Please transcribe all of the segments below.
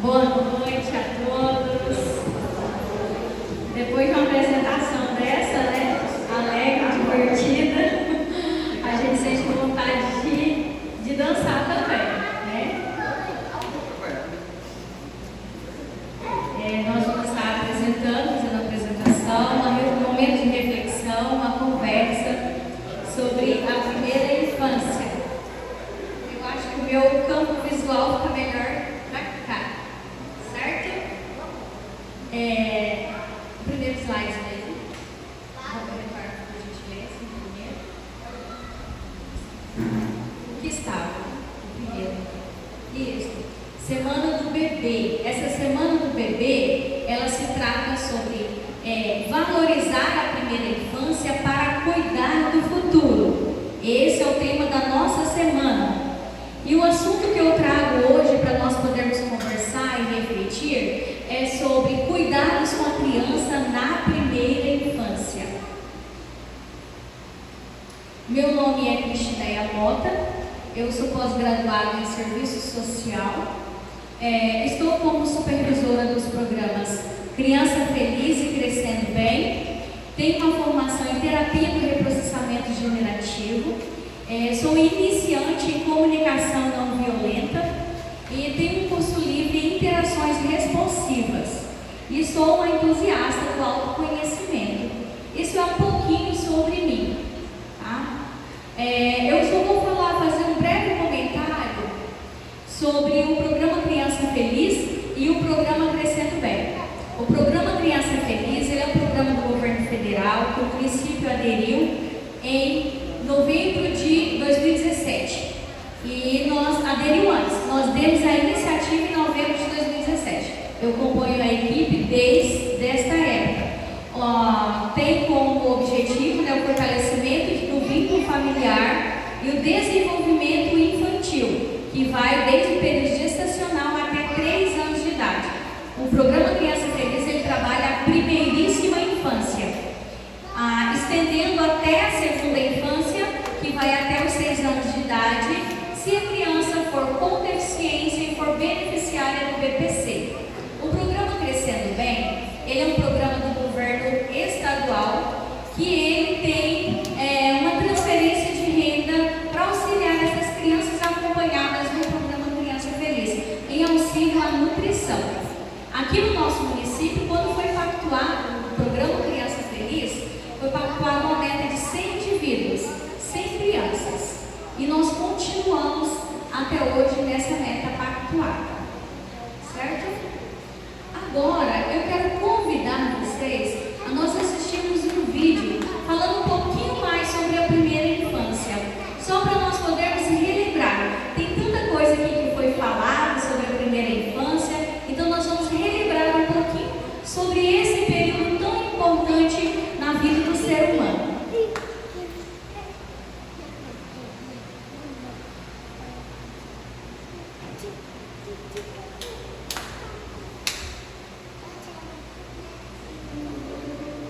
Boa noite a todos. Depois de uma apresentação dessa, né, alegre, divertida, a gente sente vontade de dançar também, né? Nós vamos estar fazendo a apresentação, um momento de reflexão, uma conversa sobre a primeira infância. Eu acho que o meu campo visual fica melhor pra cá, certo? O primeiro slide mesmo. Vamos reparar para a gente ver esse primeiro. O que estava? O primeiro. Isso. Semana do bebê. Essa semana do bebê, ela se trata sobre valorizar a primeira infância para cuidar do futuro. Esse é o tema da nossa semana. E o assunto que eu trago hoje para nós podermos conversar e refletir é sobre cuidados com a criança na primeira infância. Meu nome é Cristineia Mota, eu sou pós-graduada em Serviço Social, estou como supervisora dos programas Criança Feliz e Crescendo Bem, tenho uma formação em terapia do reprocessamento generativo, sou iniciante em comunicação não violenta e tenho um curso livre em interações responsivas e sou uma entusiasta do autoconhecimento. Isso é um pouquinho sobre mim, tá? Eu só vou fazer um breve comentário sobre o programa Criança Feliz e o programa Crescendo Bem. O programa Criança Feliz ele é um programa do governo federal que o município aderiu em novembro de 2017 e nós aderiu antes, nós demos a iniciativa em novembro de 2017. Eu acompanho a equipe desde esta época. Tem como objetivo o fortalecimento do vínculo familiar e o desenvolvimento infantil, que vai desde o período gestacional até 3 anos de idade. O programa Criança Feliz ele trabalha a primeiríssima infância, estendendo até a segunda infância, que vai até os 6 anos de idade, se a criança for com deficiência e for beneficiária do BPC. O programa Crescendo Bem, ele é um programa do governo estadual, que ele tem uma transferência de renda para auxiliar essas crianças acompanhadas no programa Criança Feliz, em auxílio à nutrição. Aqui no nosso município, quando foi pactuado o programa Criança Feliz, foi pactuada uma meta de 100 indivíduos, 100 crianças. E nós continuamos até hoje nessa meta pactuada. Certo? Agora, eu quero convidar vocês a nós assistirmos um vídeo falando um pouquinho mais sobre a primeira infância. Só para nós podermos relembrar. Tem tanta coisa aqui que foi falada sobre a primeira infância. Então nós vamos relembrar um pouquinho sobre esse período tão importante na vida do ser humano.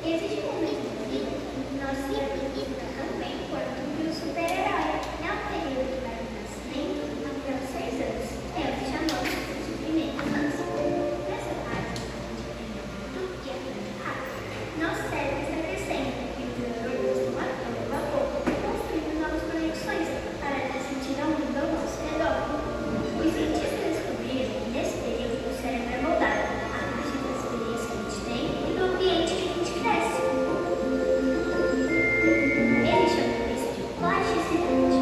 Existe um momento da vida em que nós se identificamos também enquanto um super-herói. É um período que vai do nascimento até os 6 anos. É o que chamamos de primeira infância. Nessa fase, a gente aprende tudo que é muito rápido. Nosso cérebro está crescendo, entrando pouco a pouco, construindo novas conexões para dar sentido ao mundo ao nosso redor. Os cientistas descobriram que nesse período o cérebro é moldado a partir da experiência que a gente tem e do ambiente que a gente cresce. Ele chama isso de plasticidade.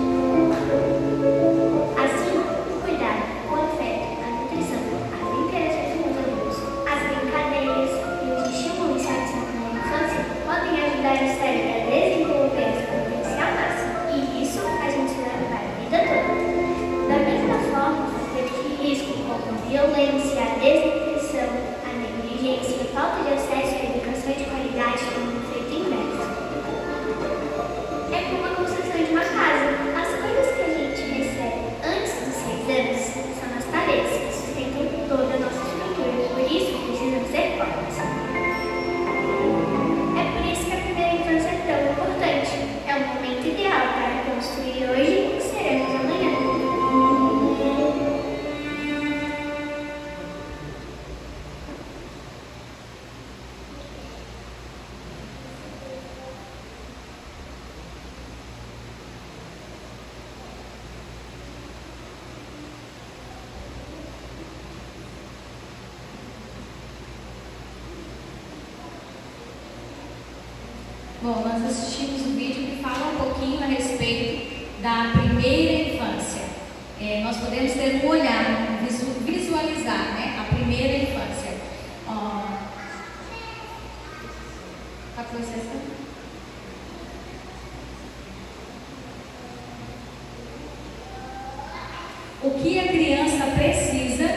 Assim, o cuidado, o afeto, a nutrição, as interações com os amigos, as brincadeiras e os estímulos iniciados na primeira infância podem ajudar o cérebro a desenvolver seu potencial máximo. E isso a gente leva para a vida toda. Da mesma forma, fatores de risco como a violência, a desnutrição, a negligência e a falta de acesso à educação de qualidade têm um efeito inverso. É como a construção de uma casa. As coisas que a gente recebe antes dos 6 anos são as paredes que sustentam toda a nossa estrutura. Por isso, precisamos ser fortes. É por isso que a primeira infância é tão importante. É o momento ideal para construir hoje o que seremos amanhã. Bom, nós assistimos um vídeo que fala um pouquinho a respeito da primeira infância. Nós podemos ter um olhar, visualizar, né, a primeira infância. Tá processando? O que a criança precisa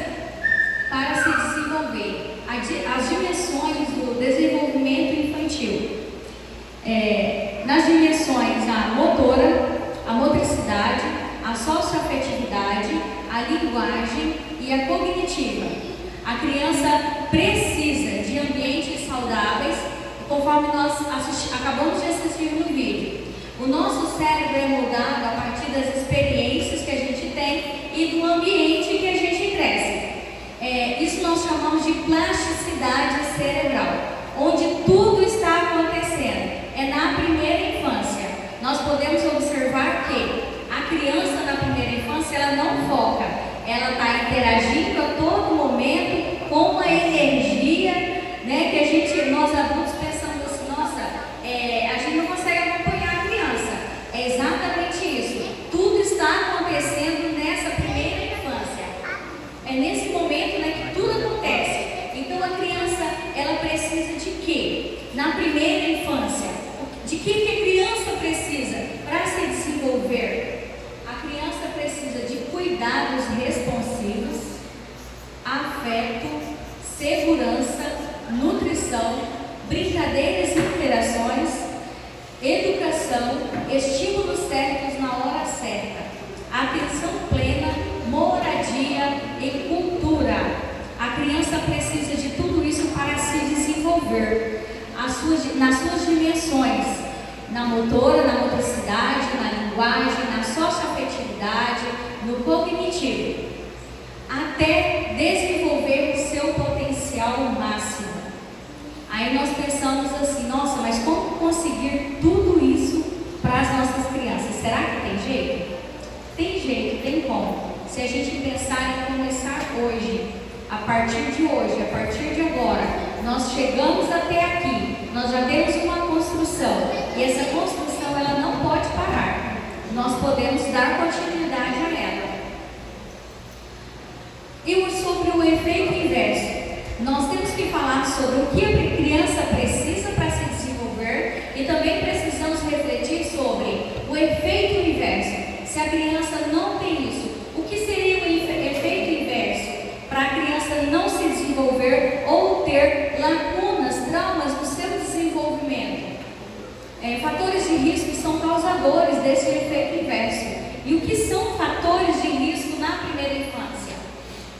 para se desenvolver, as dimensões do desenvolvimento infantil. Nas dimensões a motora, a motricidade, a socioafetividade, a linguagem e a cognitiva. A criança precisa de ambientes saudáveis, conforme nós acabamos de assistir no vídeo. O nosso cérebro é moldado a partir das experiências que a gente tem e do ambiente que a gente cresce. Isso nós chamamos de plasticidade cerebral, onde tudo está acontecendo. É na primeira infância. Nós podemos observar que a criança na primeira infância, ela não foca, ela está interagindo a todo momento com uma energia, né, que nós adultos pensamos assim, nossa, a gente não consegue acompanhar a criança. É exatamente isso. Tudo está acontecendo nessa primeira infância. É nesse momento, né, que tudo acontece. Então a criança, ela precisa de quê? Na primeira infância, de que a criança precisa para se desenvolver? A criança precisa de cuidados responsivos, afeto, segurança, nutrição, brincadeiras e interações, educação, estímulos certos na hora certa, atenção plena, moradia e cultura. A criança precisa de tudo isso para se desenvolver nas suas dimensões, na motora, na motricidade, na linguagem, na socioafetividade, no cognitivo, até desenvolver o seu potencial máximo. Aí nós pensamos assim, nossa, mas como conseguir tudo isso para as nossas crianças? Será que tem jeito? Tem jeito, tem como. Se a gente pensar em começar hoje, a partir de hoje, a partir de agora, nós chegamos até aqui, nós já temos uma construção, e essa construção ela não pode parar. Nós podemos dar continuidade a ela. E sobre o efeito inverso, nós temos que falar sobre o que a criança precisa para se desenvolver e também precisamos refletir sobre o efeito inverso. Se a criança não tem isso, o que seria o efeito inverso para a criança não se desenvolver ou ter lacunas, traumas no seu desenvolvimento? Fatores de risco são causadores desse efeito inverso. E o que são fatores de risco na primeira infância?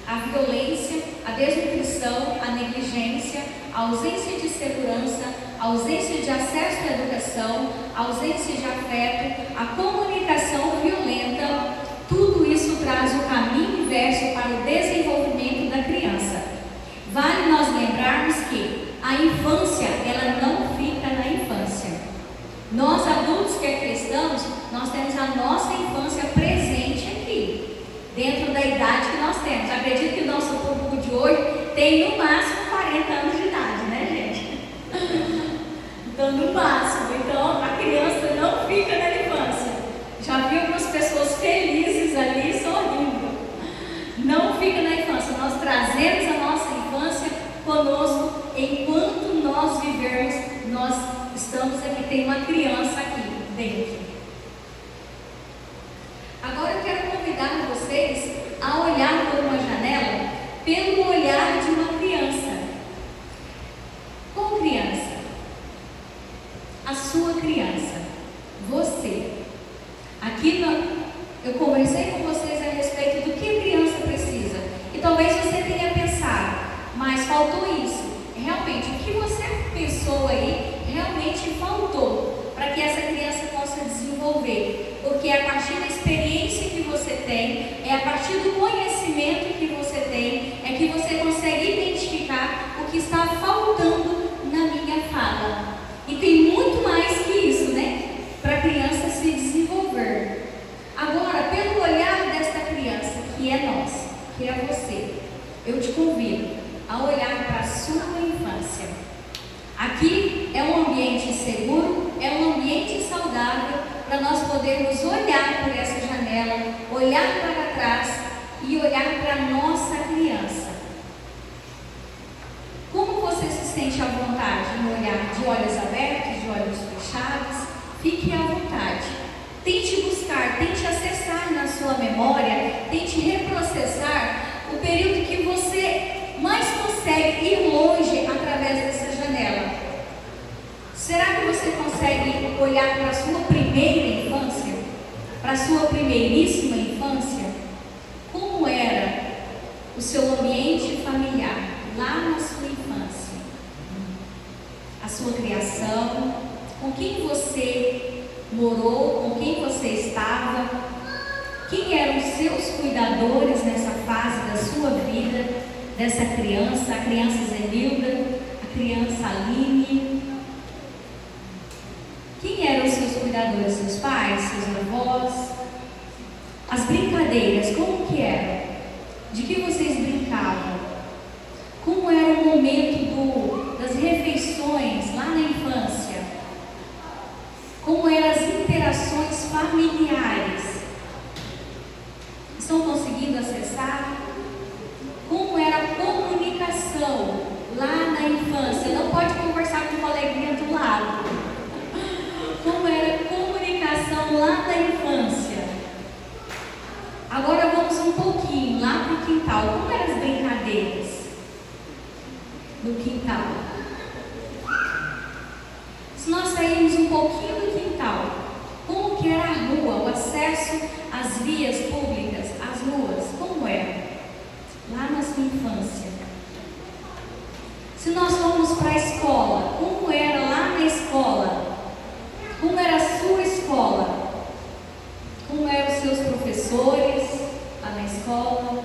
A violência, a desnutrição, a negligência, a ausência de segurança, a ausência de acesso à educação, a ausência de afeto, a comunicação violenta. Tudo isso traz o caminho inverso para o desenvolvimento da criança. Vale nós lembrarmos que a infância, ela não fica na infância. Nós adultos que aqui estamos, nós temos a nossa infância presente aqui, dentro da idade que nós temos. Acredito que o nosso público de hoje tem no máximo 40 anos de idade, né, gente? Então, no máximo. Então, a criança não fica na infância. Já vi algumas pessoas felizes ali, sorrindo. Não fica na infância. Nós trazemos a nossa infância conosco enquanto nós vivermos. Nós estamos aqui, tem uma criança aqui dentro. Agora eu quero convidar vocês a olhar por uma janela pelo olhar de uma criança. Qual criança? A sua criança. Você. Aqui eu conversei com vocês a respeito do que a criança precisa. E talvez você tenha pensado, mas faltou isso. Realmente, o que você pensou aí, realmente faltou para que essa criança possa desenvolver. Porque é a partir da experiência que você tem, é a partir do conhecimento que você tem, é que você consegue identificar o que está faltando na minha fala. E tem muito mais que isso, né? Para a criança se desenvolver. Agora, pelo olhar desta criança, que é nós, que é você, eu te convido a olhar para a sua infância. Aqui é um ambiente seguro, é um ambiente saudável para nós podermos olhar por essa janela, olhar para trás e olhar para a nossa criança. Como você se sente à vontade em olhar de olhos abertos, de olhos fechados? Fique à vontade. Tente buscar, tente acessar na sua memória, tente reprocessar o período que você mais consegue ir longe através dessa janela. Será que você consegue olhar para a sua primeira infância? Para a sua primeiríssima infância? Como era o seu ambiente familiar lá na sua infância? A sua criação? Com quem você morou? Com quem você estava? Quem eram os seus cuidadores nessa fase da sua vida? Dessa criança, a criança Zenilda, a criança Aline? Quem eram os seus cuidadores? Seus pais, seus avós? As brincadeiras, como que eram? De que vocês brincavam? Como era o momento das refeições lá na infância? Como eram as interações familiares? Estão conseguindo acessar? Como era a comunicação lá na infância? Não pode conversar com o coleguinha do lado. Como era a comunicação lá na infância? Agora vamos um pouquinho lá para o quintal. Como eram as brincadeiras do quintal? Se nós sairmos um pouquinho do quintal, como que era a rua, o acesso às vias públicas, às ruas, como era? Lá na sua infância. Se nós formos para a escola, como era lá na escola? Como era a sua escola? Como eram os seus professores lá na escola?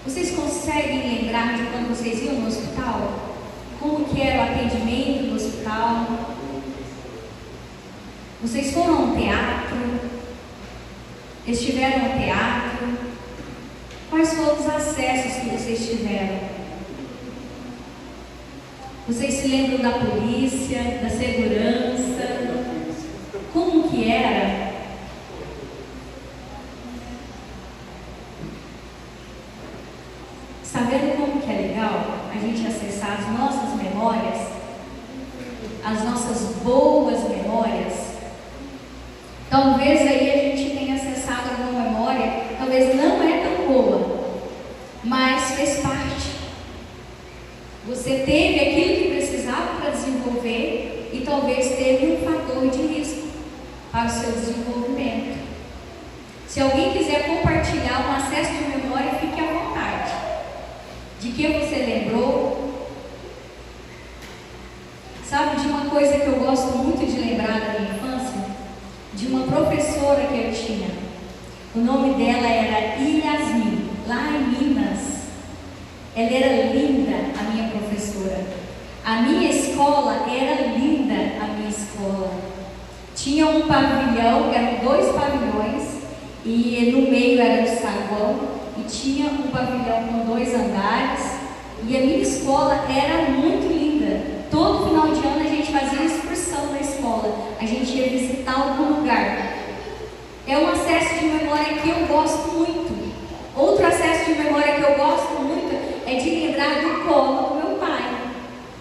Vocês conseguem lembrar de quando vocês iam no hospital? Como que era o atendimento no hospital? Vocês foram ao teatro? Estiveram no teatro? Quais foram os acessos que vocês tiveram? Vocês se lembram da polícia, da segurança? Como que era? Está vendo como que é legal a gente acessar as nossas memórias? As nossas boas memórias? Talvez aí a gente tenha acessado alguma memória, talvez não é tão boa, mas fez parte. Você teve aquilo que precisava para desenvolver e talvez teve um fator de risco para o seu desenvolvimento. Se alguém quiser compartilhar um acesso de memória, fique à vontade. De que você lembrou? Sabe de uma coisa que eu gosto muito de lembrar da minha infância? De uma professora que eu tinha. O nome dela era Yasmin, lá em Minas. Ela era linda, a minha professora. A minha escola era linda, a minha escola. Tinha um pavilhão, eram 2 pavilhões, e no meio era o saguão, e tinha um pavilhão com 2 andares, e a minha escola era muito linda. Todo final de ano a gente fazia excursão na escola, a gente ia visitar algum lugar. É um acesso de memória que eu gosto muito. Outro acesso de memória que eu gosto muito é de lembrar do colo do meu pai.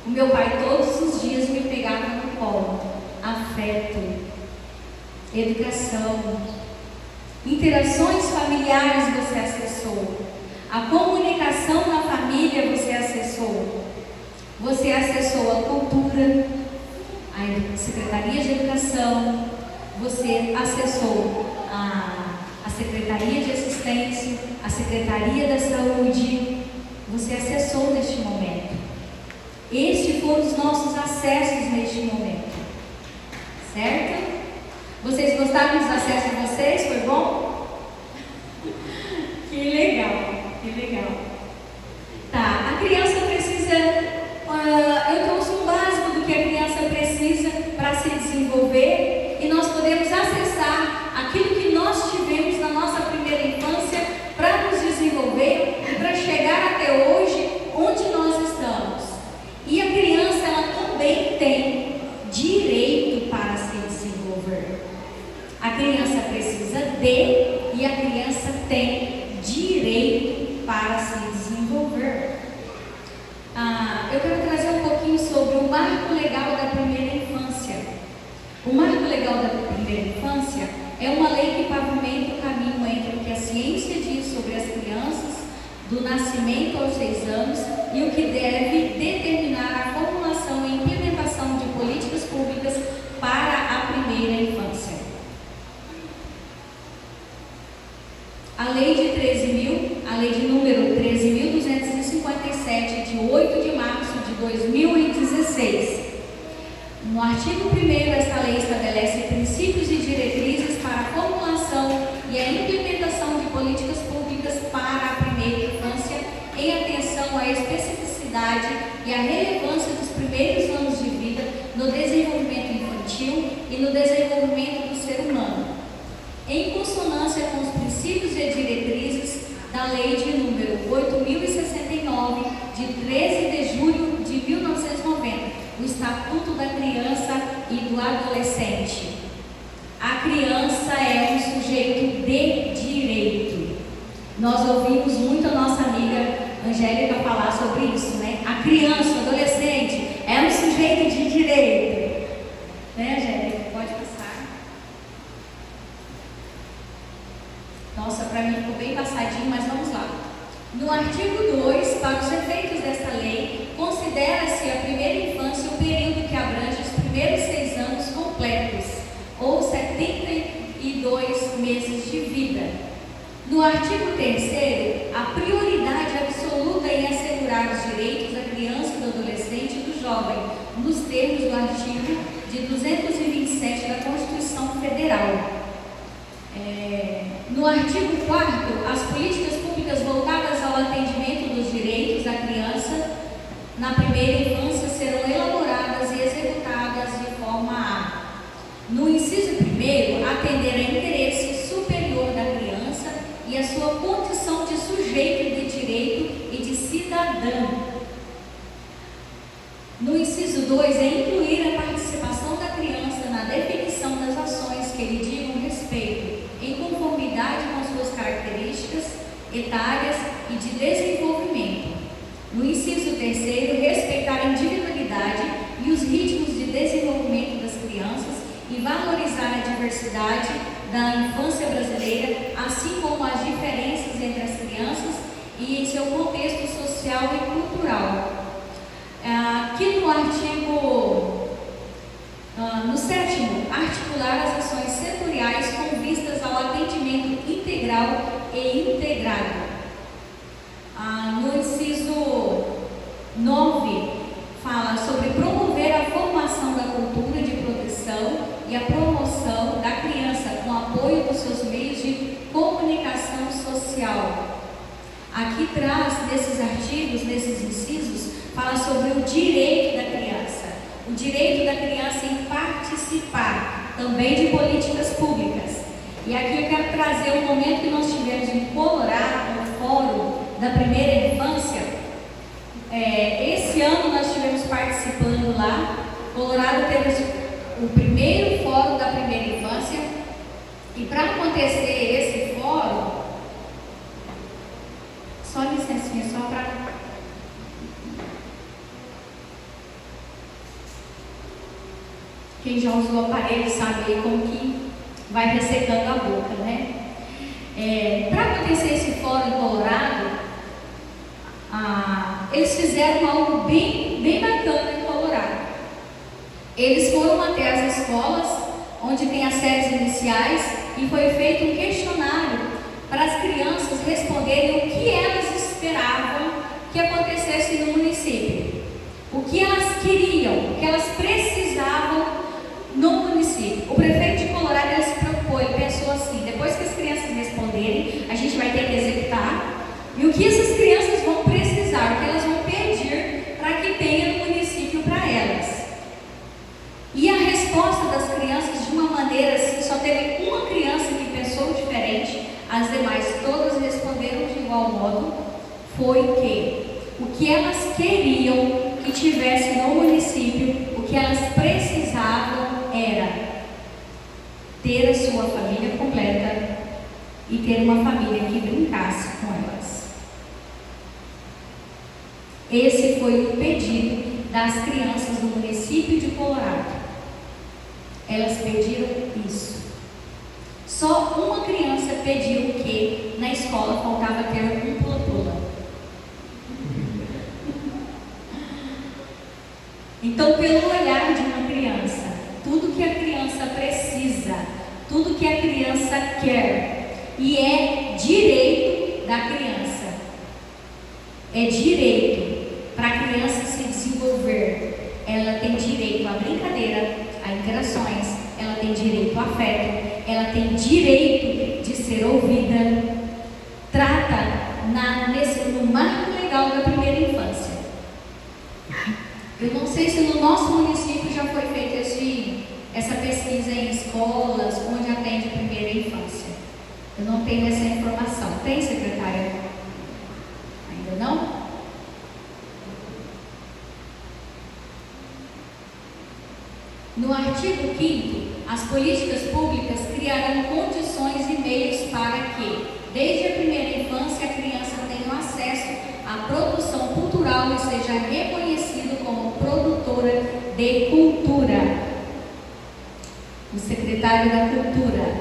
O meu pai todos os dias me pegava no colo. Afeto, educação, interações familiares você acessou. A comunicação na família você acessou. Você acessou a cultura, a Secretaria de Educação, você acessou a Secretaria de Assistência, a Secretaria da Saúde, você acessou neste momento. Estes foram os nossos acessos neste momento, certo? Vocês gostaram dos acessos de vocês? Foi bom? Que legal, que legal. Tá, a criança precisa, eu trouxe um básico do que a criança precisa para se desenvolver e nós podemos acessar aquilo que nós tivemos na nossa primeira infância para nos desenvolver e para chegar até hoje onde nós estamos. E a criança, ela para se desenvolver. Eu quero trazer um pouquinho sobre o marco legal da primeira infância. O marco legal da primeira infância é uma lei que pavimenta o caminho entre o que a ciência diz sobre as crianças, do nascimento aos 6 anos, e o que deve determinar a formulação e implementação de políticas públicas para a primeira infância. A lei de número 13.257, de 8 de março de 2016. No artigo 1º, esta lei estabelece princípios e diretrizes para a formulação e a implementação de políticas públicas para a primeira infância, em atenção à especificidade e à relevância dos primeiros anos de vida no desenvolvimento infantil e no desenvolvimento do ser humano, em consonância com os princípios e diretrizes da Lei de número 8.069, de 13 de julho de 1990, o Estatuto da Criança e do Adolescente. A criança é um sujeito de direito. Nós ouvimos muito a nossa amiga Angélica falar sobre isso, né? A criança, o adolescente, é um sujeito de direito. Né, Angélica? Pode passar. Nossa, para mim ficou bem passadinho, mas vamos lá. No artigo 2, para os efeitos desta lei, considera-se a primeira infância o período que abrange os primeiros 6 anos completos, ou 72 meses de vida. No artigo 3º, a prioridade absoluta em assegurar os direitos da criança, do adolescente e do jovem, nos termos do artigo de 227 da Constituição Federal. No artigo 4º, as políticas públicas voltadas ao atendimento dos direitos da criança na primeira infância serão elaboradas e executadas de forma a: no inciso 1º, atender a interesse superior da criança e a sua condição de sujeito de direito e de cidadão. No inciso 2, é incluir a participação da criança na definição das ações que lhe digam respeito, em conformidade com suas características etárias e de desenvolvimento. No inciso 3º, respeitar a individualidade e os ritmos de desenvolvimento das crianças e valorizar a diversidade da infância brasileira, assim como as diferenças entre as crianças e em seu contexto social e cultural. Aqui no artigo, no 7º, articular as ações setoriais com vistas ao atendimento integral e integrado. No inciso 9, fala sobre promover a formação da cultura de proteção e a promoção da criança com apoio dos seus meios de comunicação social. Aqui traz, nesses artigos, nesses incisos, fala sobre o direito da criança. O direito da criança em participar também de políticas públicas. E aqui eu quero trazer um momento que nós tivemos em Colorado, no Fórum da Primeira Infância. Esse ano nós estivemos participando lá. Colorado teve o primeiro Fórum da Primeira Infância. E para acontecer esse fórum, só licencinha, só para... Quem já usou o aparelho sabe aí como que vai ressecando a boca, né? Para acontecer esse fórum em Colorado, eles fizeram algo bem bacana em Colorado. Eles foram até as escolas, onde tem as séries iniciais, e foi feito um questionário para as crianças responderem o que elas esperavam que acontecesse no município, o que elas queriam, o que elas precisavam no município. O prefeito de Colorado, ele se preocupou, ele pensou assim: depois que as crianças responderem, a gente vai ter que executar, e o que essas crianças vão precisar, o que elas vão pedir para que tenha no município para elas. E a resposta das crianças, de uma maneira assim, só teve uma criança que pensou diferente, as demais todas responderam de igual modo, foi que o que elas queriam que tivesse no município, o que elas precisavam era ter a sua família completa e ter uma família que brincasse com elas. Esse foi um pedido das crianças do município de Colorado. Elas pediram isso. Só uma criança pediu que na escola faltava ter um pula-pula. Então, pelo olhar de uma criança, tudo que a criança precisa, tudo que a criança quer, e é direito da criança, é direito para a criança se desenvolver. Ela tem direito à brincadeira, a interações, ela tem direito ao afeto, ela tem direito de ser ouvida. Trata no marco legal da primeira infância. Eu não sei se no nosso município já foi feita essa pesquisa em escolas onde atende primeira infância. Eu não tenho essa informação. Tem, secretária? Ainda não? No artigo 5º, as políticas públicas criarão condições e meios para que, desde a primeira infância, a criança tenha acesso à produção cultural e seja reconhecido como produtora de cultura. O secretário da Cultura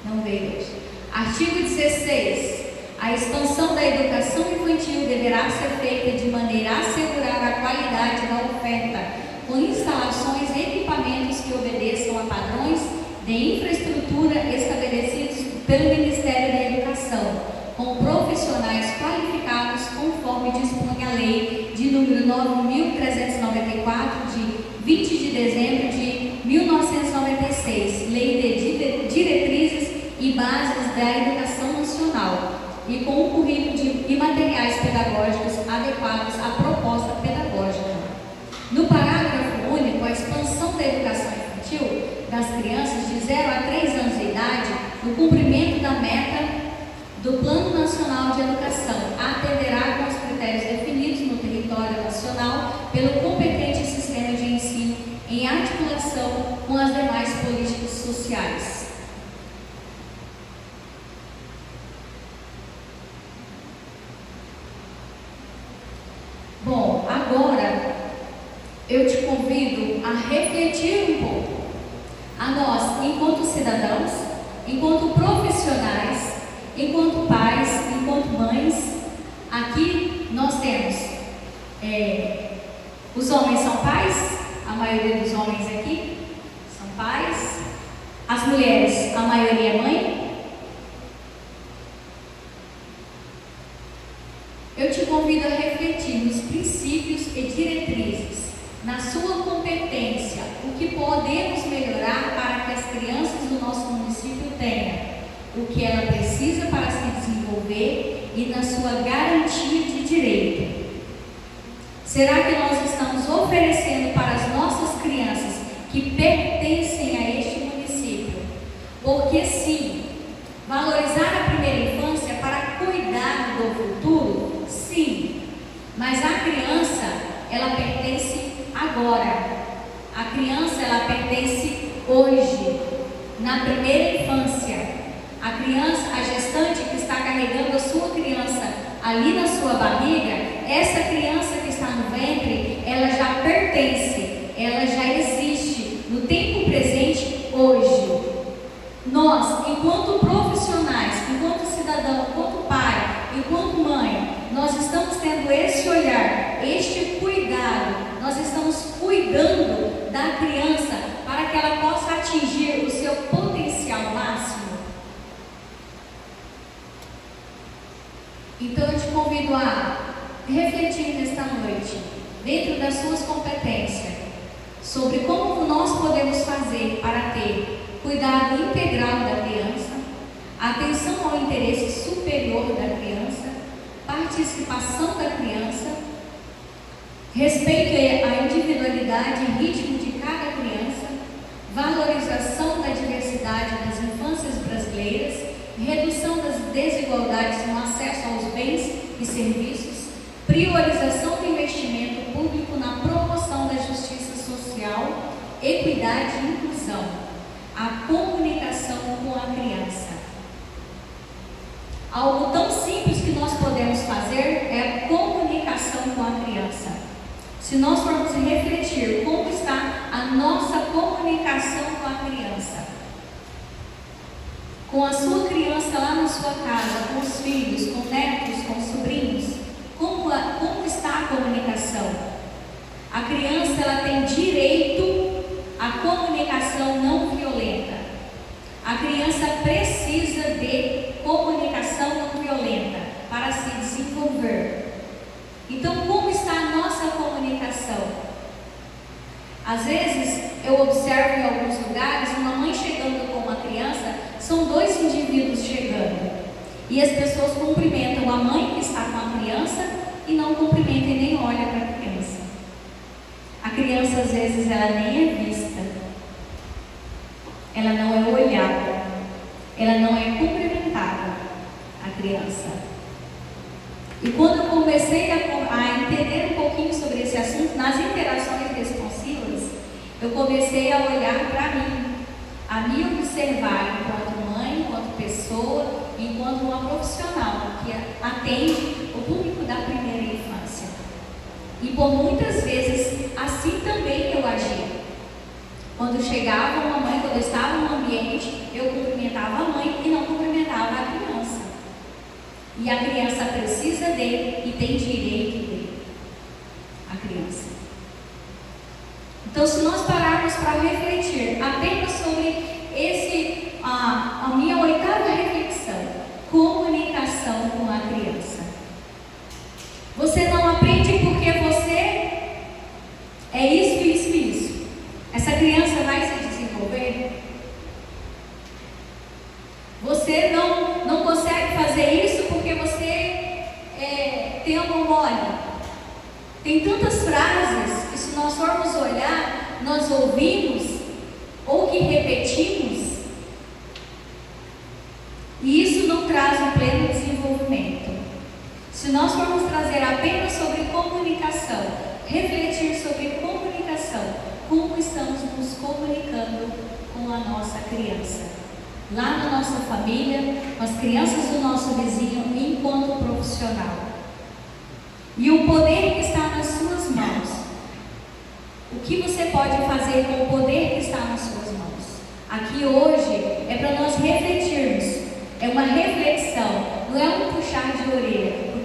não veio hoje. Artigo 16. A expansão da educação infantil deverá ser feita de maneira a assegurar a qualidade da oferta, com instalações e equipamentos que obedeçam a padrões de infraestrutura estabelecidos pelo Ministério da Educação, com profissionais qualificados conforme dispõe a Lei de número 9.394, de 20 de dezembro de 1996, Lei de Diretrizes e Bases da Educação Nacional, e com o currículo e materiais pedagógicos adequados à proposta pedagógica. No parágrafo único, a expansão da educação infantil das crianças de 0 a 3 anos de idade, no cumprimento da meta do Plano Nacional de Educação, atenderá com os critérios definidos no território nacional pelo competente sistema de ensino em articulação com as demais políticas sociais. Bom, agora eu te convido a refletir um pouco, a nós, enquanto cidadãos, enquanto profissionais, enquanto pais, enquanto mães. Aqui nós temos, os homens são pais, a maioria dos homens aqui são pais, as mulheres, a maioria é mãe. Eu te convido a refletir nos princípios e diretrizes, na sua competência, o que podemos melhorar para que as crianças do nosso município tenham o que ela precisa para se desenvolver e na sua garantia de direito. Será que nós estamos oferecendo para as nossas crianças que pertencem a este município? Porque sim, valorizar a primeira infância para cuidar do futuro, sim, mas a criança, ela pertence agora. A criança, ela pertence hoje, na primeira infância. A criança, a gestante que está carregando a sua criança ali na sua barriga, essa criança que está no ventre, ela já pertence, ela já existe no tempo presente hoje. Nós, enquanto profissionais, enquanto cidadão, enquanto pai, enquanto mãe, nós estamos tendo esse olhar, este cuidado, nós estamos cuidando da criança para que ela possa atingir o seu potencial máximo. Então eu te convido a refletir nesta noite, dentro das suas competências, sobre como nós podemos fazer para ter cuidado integral da criança, atenção ao interesse superior da criança, participação da criança, respeito à individualidade e ritmo de cada criança, valorização da diversidade das infâncias brasileiras, redução das desigualdades no acesso aos bens e serviços, priorização do investimento público na promoção da justiça social, equidade e inclusão, a comunicação com a criança. Algo tão simples que nós podemos fazer é a comunicação comunicação com a criança. Se nós formos refletir como está a nossa comunicação com a criança, com a sua criança lá na sua casa, com os filhos, com netos, com sobrinhos, como está a comunicação? A criança ela tem direito à comunicação não violenta. A criança precisa de comunicação não violenta para se desenvolver. Então, como está a nossa comunicação? Às vezes, eu observo em alguns lugares uma mãe chegando com uma criança, são dois indivíduos chegando, e as pessoas cumprimentam a mãe que está com a criança e não cumprimentam e nem olham para a criança. A criança, às vezes, ela nem é vista, ela não é olhada, ela não é cumprimentada, a criança. E quando eu comecei a entender um pouquinho sobre esse assunto, nas interações responsivas, eu comecei a olhar para mim, a me observar enquanto mãe, enquanto pessoa, enquanto uma profissional que atende o público da primeira infância. E por muitas vezes, assim também eu agi. Quando chegava uma mãe, quando eu estava no ambiente, eu cumprimentava a mãe e não cumprimentava a criança. E a criança precisa dele e tem direito dele. A criança. Então, se nós pararmos para refletir apenas sobre a minha oitava reflexão, comunicação com a criança. Você não aprende porque você é isso, isso e isso. Essa criança vai se desenvolver. Você não consegue fazer isso porque você tem amor mole. Tem tantas frases que, se nós formos olhar, nós ouvimos ou que repetimos, e isso não traz um pleno desenvolvimento. Se nós formos trazer apenas sobre comunicação, refletir sobre comunicação, como estamos nos comunicando com a nossa criança, lá na nossa família, com as crianças do nosso vizinho, enquanto profissional. E o poder que está nas suas mãos. O que você pode fazer com o poder que está nas suas mãos? Aqui hoje é para nós refletirmos. É uma reflexão, não é um puxar de orelha.